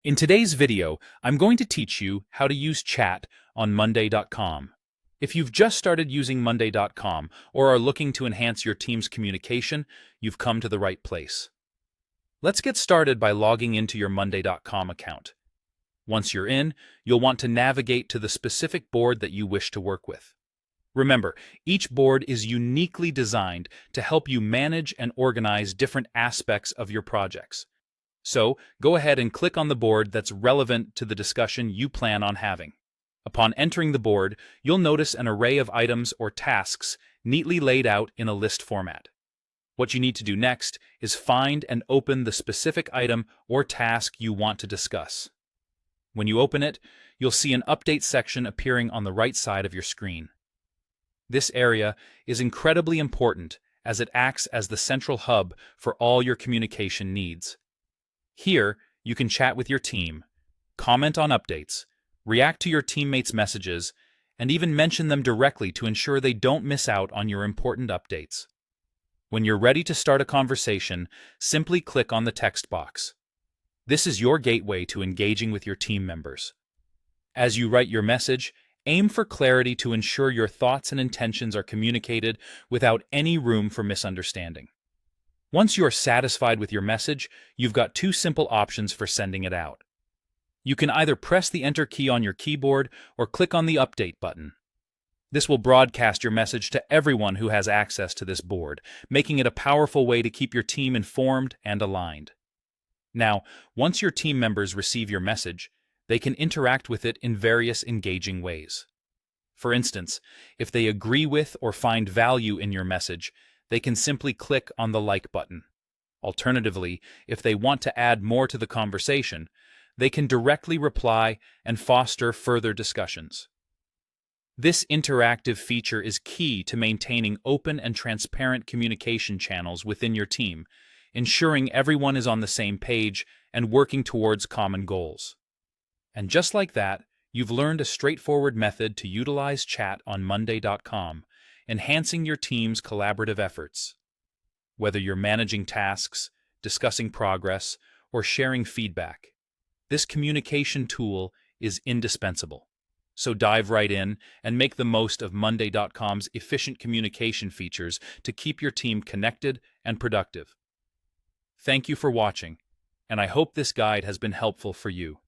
In today's video, I'm going to teach you how to use chat on Monday.com. If you've just started using Monday.com or are looking to enhance your team's communication, you've come to the right place. Let's get started by logging into your Monday.com account. Once you're in, you'll want to navigate to the specific board that you wish to work with. Remember, each board is uniquely designed to help you manage and organize different aspects of your projects. So, go ahead and click on the board that's relevant to the discussion you plan on having. Upon entering the board, you'll notice an array of items or tasks neatly laid out in a list format. What you need to do next is find and open the specific item or task you want to discuss. When you open it, you'll see an update section appearing on the right side of your screen. This area is incredibly important as it acts as the central hub for all your communication needs. Here, you can chat with your team, comment on updates, react to your teammates' messages, and even mention them directly to ensure they don't miss out on your important updates. When you're ready to start a conversation, simply click on the text box. This is your gateway to engaging with your team members. As you write your message, aim for clarity to ensure your thoughts and intentions are communicated without any room for misunderstanding. Once you are satisfied with your message, you've got two simple options for sending it out. You can either press the Enter key on your keyboard or click on the Update button. This will broadcast your message to everyone who has access to this board, making it a powerful way to keep your team informed and aligned. Now, once your team members receive your message, they can interact with it in various engaging ways. For instance, if they agree with or find value in your message, they can simply click on the Like button. Alternatively, if they want to add more to the conversation, they can directly reply and foster further discussions. This interactive feature is key to maintaining open and transparent communication channels within your team, ensuring everyone is on the same page and working towards common goals. And just like that, you've learned a straightforward method to utilize chat on Monday.com, enhancing your team's collaborative efforts. Whether you're managing tasks, discussing progress, or sharing feedback, this communication tool is indispensable. So dive right in and make the most of Monday.com's efficient communication features to keep your team connected and productive. Thank you for watching, and I hope this guide has been helpful for you.